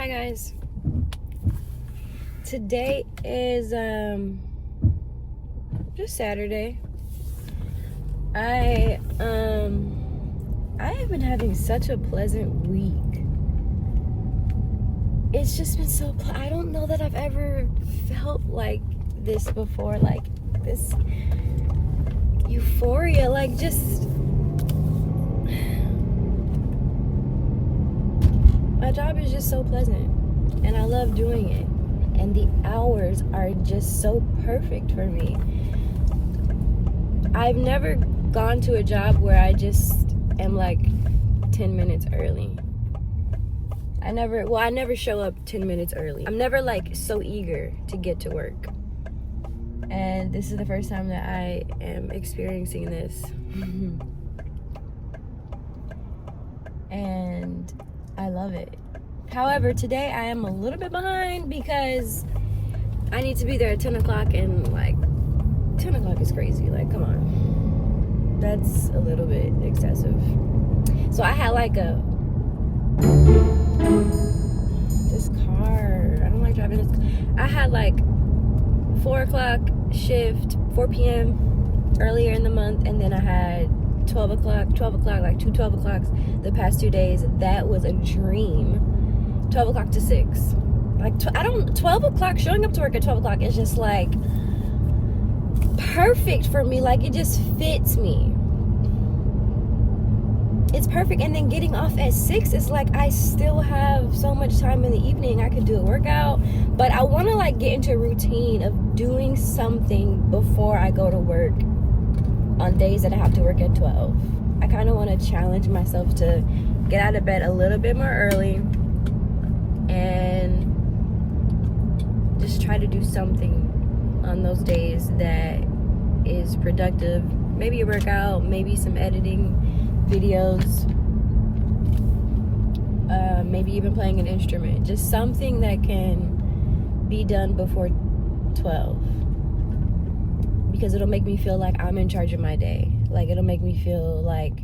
Hi guys. Today is just Saturday. I have been having such a pleasant week. It's just been so I don't know that I've ever felt like this before, like this euphoria, like just my job is just so pleasant and I love doing it, and the hours are just so perfect for me. I've never gone to a job where I just am like 10 minutes early. I never show up 10 minutes early. I'm never like so eager to get to work. And this is the first time that I am experiencing this. And I love it. However, today I am a little bit behind because I need to be there at 10 o'clock, and like 10 o'clock is crazy. Like, come on. That's a little bit excessive. So I had like this car, I don't like driving this. I had like 4 o'clock shift, 4 p.m. earlier in the month, and then I had 12 o'clock, like 2 12 o'clocks the past 2 days. That was a dream. 12 o'clock to 6. Like, 12 o'clock, showing up to work at 12 o'clock is just like perfect for me. Like, it just fits me. It's perfect. And then getting off at 6 is like, I still have so much time in the evening. I could do a workout, but I want to like get into a routine of doing something before I go to work on days that I have to work at 12. I kind of want to challenge myself to get out of bed a little bit more early and just try to do something on those days that is productive. Maybe a workout, maybe some editing videos, maybe even playing an instrument. Just something that can be done before 12, because it'll make me feel like I'm in charge of my day. Like, it'll make me feel like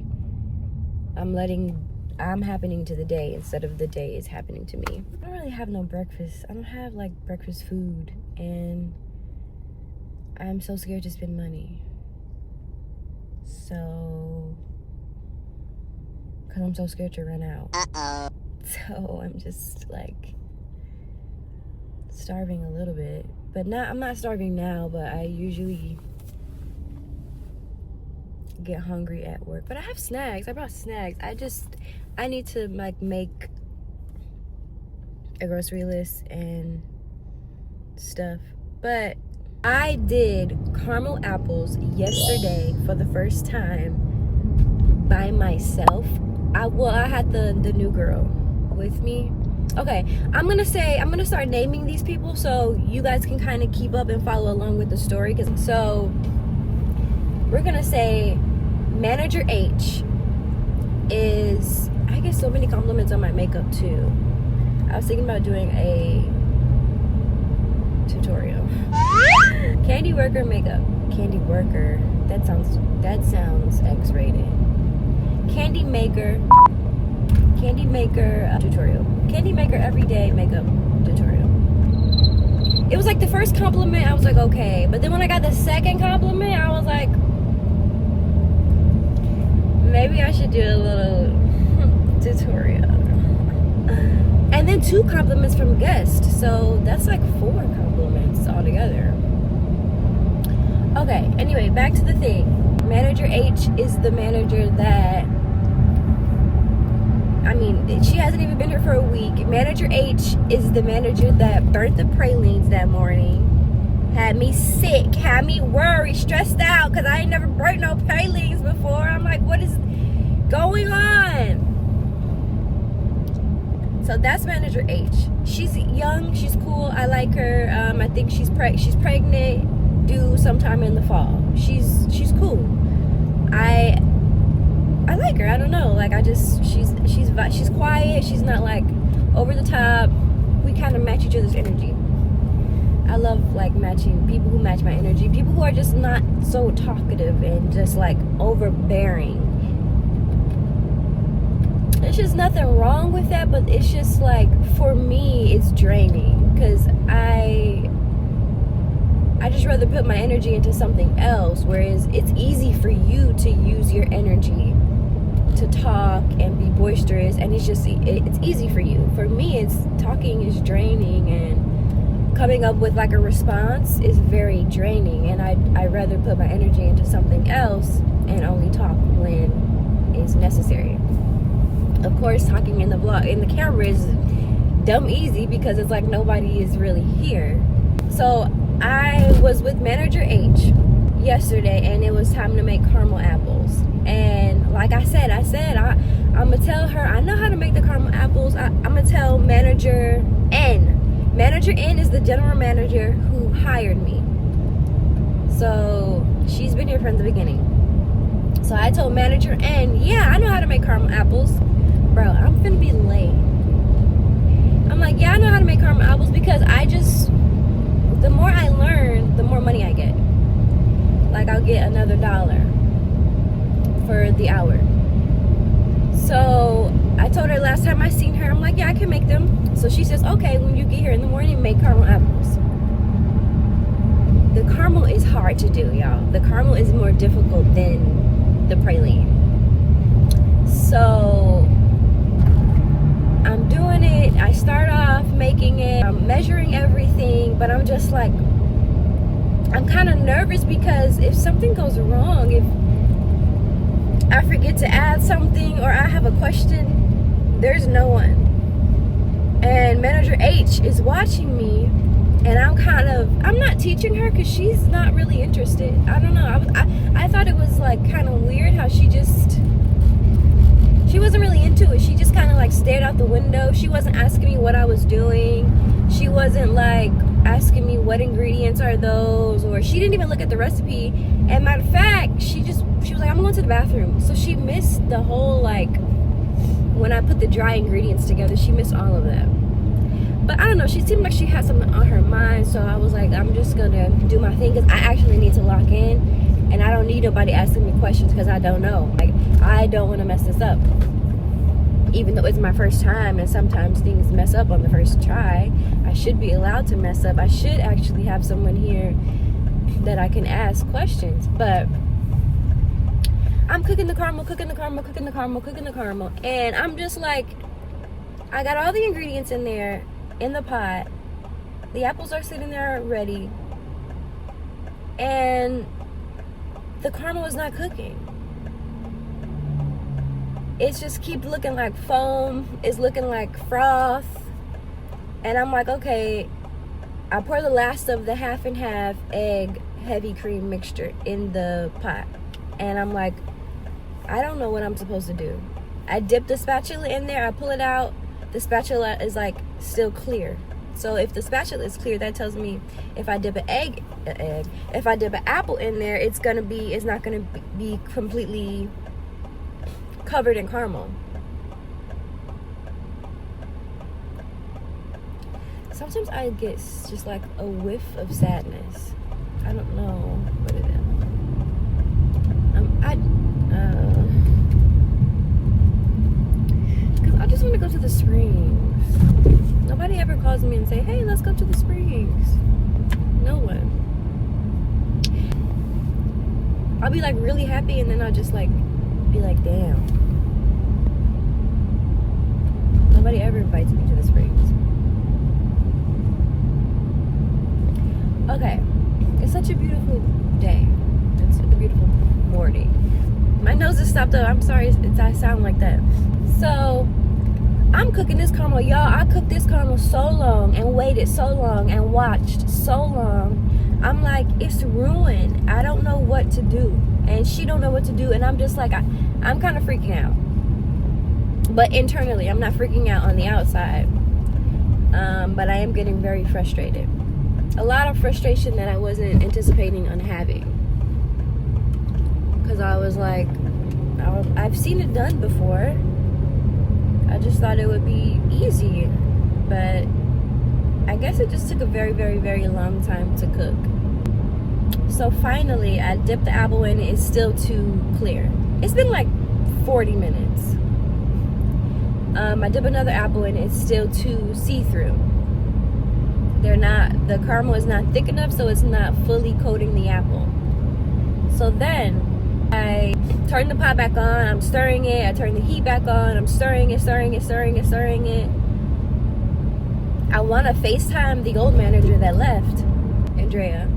I'm happening to the day instead of the day is happening to me. I don't really have no breakfast. I don't have like breakfast food, and I'm so scared to spend money. So, because I'm so scared to run out. So I'm just like starving a little bit. But I'm not starving now, but I usually get hungry at work. But I have snacks. I brought snacks. I need to like make a grocery list and stuff. But I did caramel apples yesterday for the first time by myself. I had the new girl with me. Okay, I'm gonna start naming these people so you guys can kind of keep up and follow along with the story. So we're gonna say Manager H is, I get so many compliments on my makeup too. I was thinking about doing a tutorial. Candy Worker makeup. Candy Worker. That sounds X-rated. Candy Maker tutorial. Candy Maker everyday makeup tutorial. It was like the first compliment, I was like, okay. But then when I got the second compliment, I was like, maybe I should do a little tutorial. And then 2 compliments from guests. So that's like 4 compliments altogether. Okay, anyway, back to the thing. Manager H is the manager that, she hasn't even been here for a week. Manager H is the manager that burnt the pralines that morning, had me sick, had me worried, stressed out, because I ain't never burnt no pralines before. I'm like, what is going on? So that's Manager H. She's young, she's cool, I like her. I think she's pregnant, due sometime in the fall. She's cool. I like her. I don't know. Like, she's quiet. She's not like over the top. We kind of match each other's energy. I love like matching people who match my energy. People who are just not so talkative and just like overbearing. There's just nothing wrong with that, but it's just like, for me, it's draining, because I just rather put my energy into something else, whereas it's easy for you to use your energy to talk and be boisterous, and it's easy for you. For me, it's talking is draining, and coming up with like a response is very draining, and I'd rather put my energy into something else and only talk when it's necessary. Of course, talking in the camera is dumb easy, because it's like nobody is really here. So I was with Manager H yesterday, and it was time to make caramel apples. And like I said, I'm gonna tell her I know how to make the caramel apples. I'm gonna tell Manager N. Manager N is the general manager who hired me. So she's been here from the beginning. So I told Manager N, yeah, I know how to make caramel apples. Bro, I'm finna be late. I'm like, yeah, I know how to make caramel apples, because the more I learn, the more money I get. Like, I'll get another $1 for the hour. So I told her last time I seen her, I'm like, yeah, I can make them. So she says, okay, when you get here in the morning, make caramel apples. The caramel is hard to do, y'all. The caramel is more difficult than the praline. So I'm doing it. I start off making it. I'm measuring everything, but I'm just like, I'm kind of nervous, because if something goes wrong, if I forget to add something or I have a question, there's no one. And Manager H is watching me, and I'm not teaching her, because she's not really interested. I don't know. I thought it was like kind of weird how she wasn't really into it. She just kind of like stared out the window. She wasn't asking me what I was doing. She wasn't like asking me what ingredients are those, or she didn't even look at the recipe. And matter of fact, she was like, I'm going to the bathroom. So she missed the whole, like, when I put the dry ingredients together, she missed all of that. But I don't know, she seemed like she had something on her mind. So I was like, I'm just gonna do my thing, because I actually need to lock in, and I don't need nobody asking me questions, because I don't know. Like, I don't want to mess this up, even though it's my first time, and sometimes things mess up on the first try. I should be allowed to mess up. I should actually have someone here that I can ask questions. But I'm cooking the caramel, and I'm just like, I got all the ingredients in there in the pot. The apples are sitting there ready, and the caramel is not cooking. It's just keep looking like foam. It's looking like froth. And I'm like, okay. I pour the last of the half and half egg heavy cream mixture in the pot. And I'm like, I don't know what I'm supposed to do. I dip the spatula in there. I pull it out. The spatula is like still clear. So if the spatula is clear, that tells me if I dip if I dip an apple in there, it's not gonna be completely covered in caramel. Sometimes I get just like a whiff of sadness. I don't know what it is. Because I just want to go to the Springs. Nobody ever calls me and say, hey, let's go to the Springs. No one. I'll be like really happy, and then I'll just like be like, damn. Nobody ever invites me to the Springs. Okay, it's such a beautiful day. It's a beautiful morning. My nose is stopped up. I'm sorry I sound like that. So I'm cooking this caramel, y'all. I cooked this caramel so long and waited so long and watched so long. I'm like, it's ruined. I don't know what to do, and she don't know what to do, and I'm just like, I'm kind of freaking out. But internally, I'm not freaking out on the outside. But I am getting very frustrated. A lot of frustration that I wasn't anticipating on having. Because I was like, I've seen it done before. I just thought it would be easy. But I guess it just took a very, very, very long time to cook. So finally, I dipped the apple in. It's still too clear. It's been like 40 minutes. I dip another apple in, it's still too see-through. The caramel is not thick enough, so it's not fully coating the apple. So then I turn the pot back on, I'm stirring it, I turn the heat back on, I'm stirring it. I want to FaceTime the old manager that left, Andrea.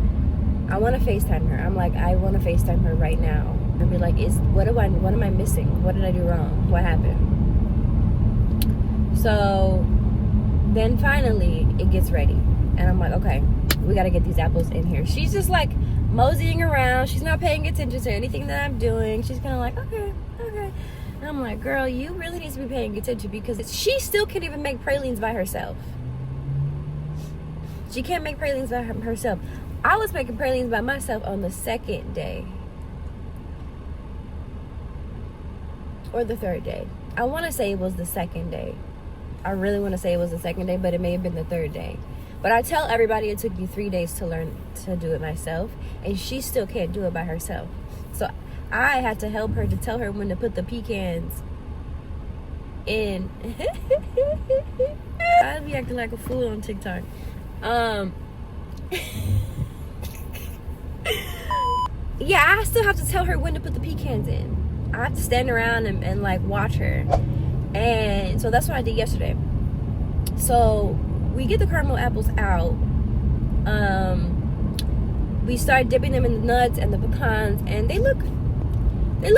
I want to FaceTime her. I'm like, I want to FaceTime her right now and be like, what am I missing? What did I do wrong? What happened? So then finally it gets ready. And I'm like, okay, we got to get these apples in here. She's just like moseying around. She's not paying attention to anything that I'm doing. She's kind of like, okay. And I'm like, girl, you really need to be paying attention because she still can't even make pralines by herself. She can't make pralines by herself. I was making pralines by myself on the second day. Or the third day. I want to say it was the second day. I really want to say it was the second day, but it may have been the third day. But I tell everybody it took me 3 days to learn to do it myself, and she still can't do it by herself. So I had to help her to tell her when to put the pecans in. I'd be acting like a fool on TikTok. Yeah, I still have to tell her when to put the pecans in. I have to stand around and like watch her. And so that's what I did yesterday. So we get the caramel apples out. We start dipping them in the nuts and the pecans, and they look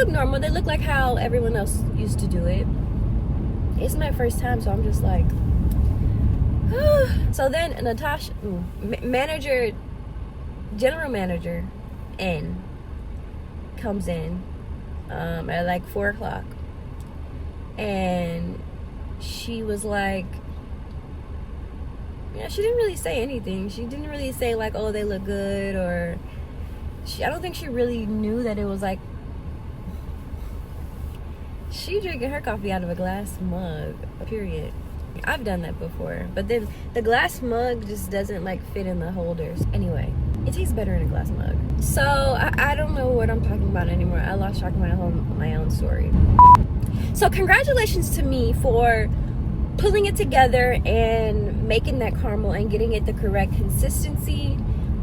normal. They look like how everyone else used to do it. It's my first time, so I'm just like, so then Natasha, general manager N comes in at like 4 o'clock, and she was like, yeah, she didn't really say anything. She didn't really say like, oh, they look good, or I don't think she really knew that it was like, she drinking her coffee out of a glass mug, period. I've done that before, but then the glass mug just doesn't like fit in the holders. Anyway, it tastes better in a glass mug. So I don't know what I'm talking about anymore. I lost track of my own story. So congratulations to me for pulling it together and making that caramel and getting it the correct consistency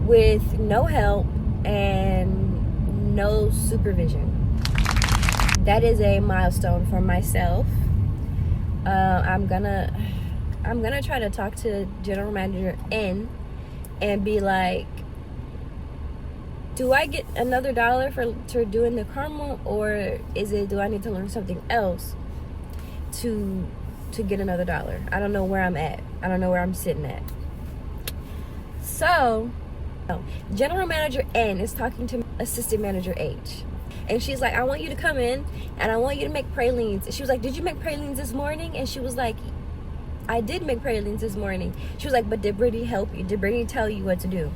with no help and no supervision. That is a milestone for myself. I'm gonna try to talk to General Manager N and be like, do I get another $1 for doing the caramel, or do I need to learn something else to get another $1? I don't know where I'm at. I don't know where I'm sitting at. So General Manager N is talking to Assistant Manager H. And she's like, I want you to come in and I want you to make pralines. She was like, did you make pralines this morning? And she was like, I did make pralines this morning. She was like, but did Brittany help you? Did Brittany tell you what to do?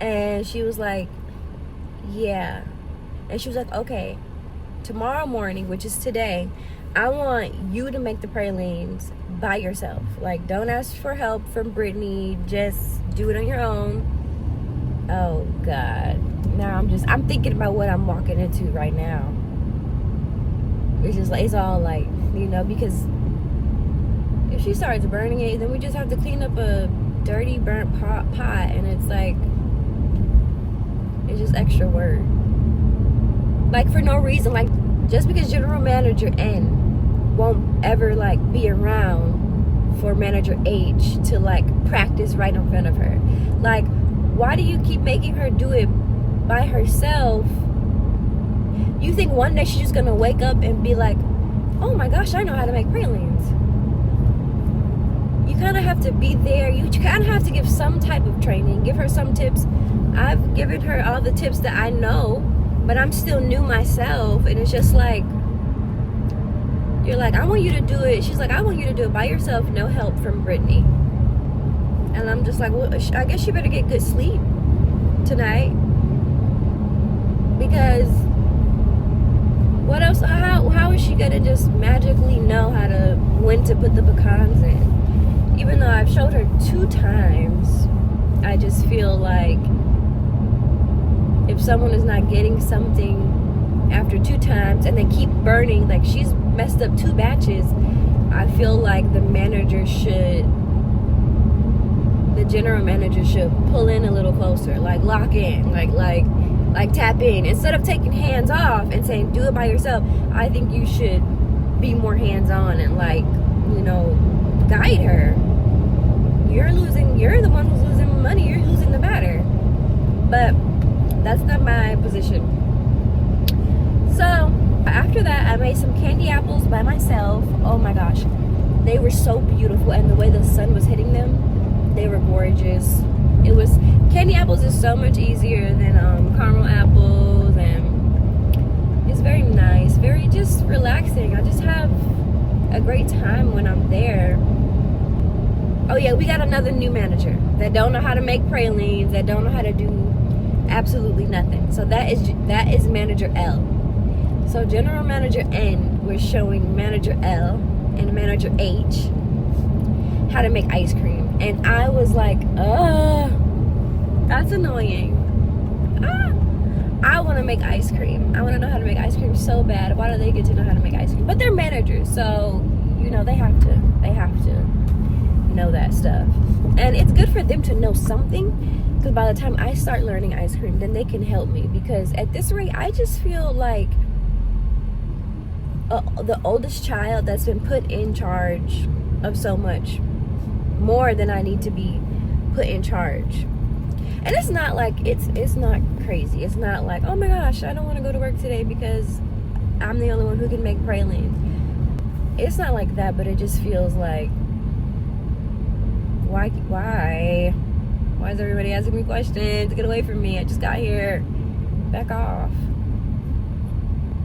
And she was like, yeah. And she was like, okay, tomorrow morning, which is today, I want you to make the pralines by yourself. Like, don't ask for help from Brittany. Just do it on your own. Oh, God. Now I'm thinking about what I'm walking into right now. It's all like, because if she starts burning it, then we just have to clean up a dirty, burnt pot, and it's like, it's just extra work. Like, for no reason. Like, just because General Manager N won't ever, like, be around for Manager H to, like, practice right in front of her. Like, why do you keep making her do it by herself? You think one day she's just gonna wake up and be like, oh my gosh, I know how to make pralines. You kind of have to be there. You kind of have to give some type of training, give her some tips. I've given her all the tips that I know, but I'm still new myself, and it's just like, you're like, I want you to do it. She's like, I want you to do it by yourself, no help from Brittany. And I'm just like, well, I guess you better get good sleep tonight, because what else? How is she gonna just magically know when to put the pecans in? Even though I've showed her 2 times, I just feel like if someone is not getting something after 2 times and they keep burning, like she's messed up 2 batches, I feel like the general manager should pull in a little closer, like lock in, like tap in. Instead of taking hands off and saying do it by yourself, I think you should be more hands on and guide her. You're the one who's losing money, you're losing the matter. But that's not my position. So after that, I made some candy apples by myself. Oh my gosh, they were so beautiful, and the way the sun was hitting them, they were gorgeous. Candy apples is so much easier than caramel apples, and it's very nice, very just relaxing. I just have a great time when I'm there. Oh yeah, we got another new manager that don't know how to make pralines, that don't know how to do absolutely nothing. So that is Manager L. So General Manager N was showing Manager L and Manager H how to make ice cream. And I was like, that's annoying. I want to make ice cream. I want to know how to make ice cream so bad. Why do they get to know how to make ice cream? But they're managers, so they have to know that stuff. And it's good for them to know something, because by the time I start learning ice cream, then they can help me. Because at this rate, I just feel like the oldest child that's been put in charge of so much more than I need to be put in charge. And it's not like it's not crazy. It's not like, oh my gosh, I don't want to go to work today because I'm the only one who can make pralines. It's not like that, but it just feels like, why is everybody asking me questions? Get away from me, I just got here. Back off.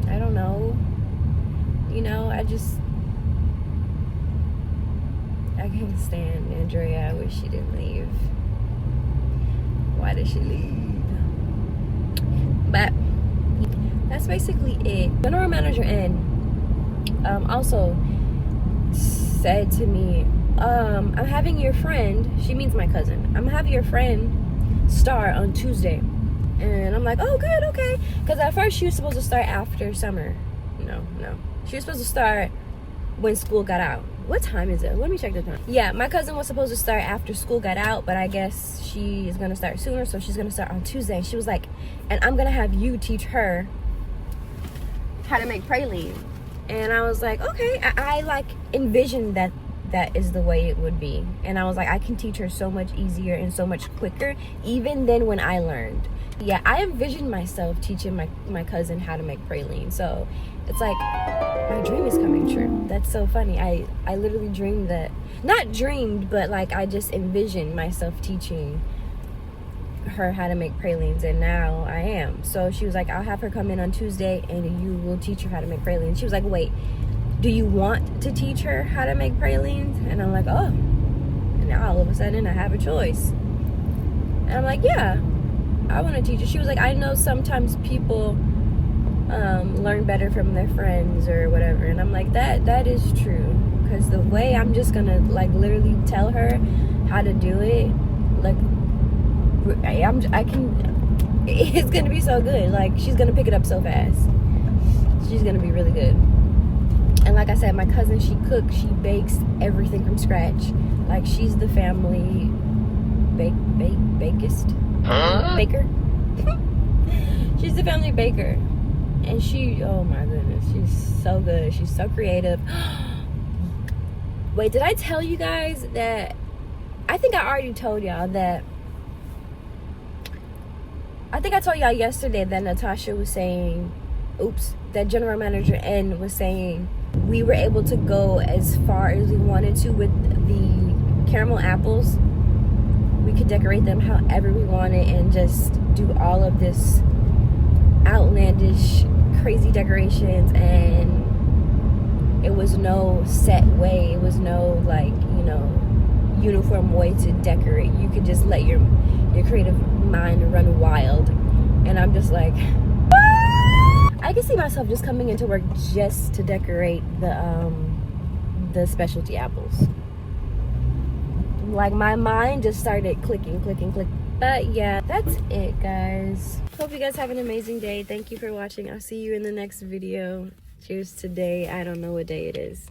I don't know. I can't stand Andrea. I wish she didn't leave. Why did she leave? But that's basically it. General Manager N also said to me, I'm having your friend, she means my cousin, I'm having your friend start on Tuesday. And I'm like, oh good, okay. Because at first she was supposed to start after summer. No. She was supposed to start when school got out. What time is it? Let me check the time. Yeah, my cousin was supposed to start after school got out, but I guess she is going to start sooner, so she's going to start on Tuesday. She was like, and I'm going to have you teach her how to make praline. And I was like, okay. I envisioned that is the way it would be. And I was like, I can teach her so much easier and so much quicker, even than when I learned. Yeah, I envisioned myself teaching my cousin how to make praline. So it's like, my dream is coming true. That's so funny. I literally dreamed that. Not dreamed, but I just envisioned myself teaching her how to make pralines, and now I am. So she was like, I'll have her come in on Tuesday and you will teach her how to make pralines. She was like, wait, do you want to teach her how to make pralines? And I'm like, oh. And now all of a sudden I have a choice. And I'm like, yeah, I want to teach her. She was like, I know sometimes people learn better from their friends or whatever. And I'm like, that is true. Because the way I'm just gonna literally tell her how to do it, it's gonna be so good. She's gonna pick it up so fast. She's gonna be really good. And like I said, my cousin, she cooks, she bakes everything from scratch. She's the family baker. She's the family baker. And she, oh my goodness, she's so good. She's so creative. Wait, did I tell you guys that, I think I already told y'all that, I think I told y'all yesterday that Natasha was saying, that General Manager N was saying we were able to go as far as we wanted to with the caramel apples. We could decorate them however we wanted and just do all of this outlandish, crazy decorations, and it was no set way. It was no uniform way to decorate. You could just let your creative mind run wild. And I'm just like, I can see myself just coming into work just to decorate the specialty apples. My mind just started clicking. But yeah, that's it, guys. Hope you guys have an amazing day. Thank you for watching. I'll see you in the next video. Cheers today. I don't know what day it is.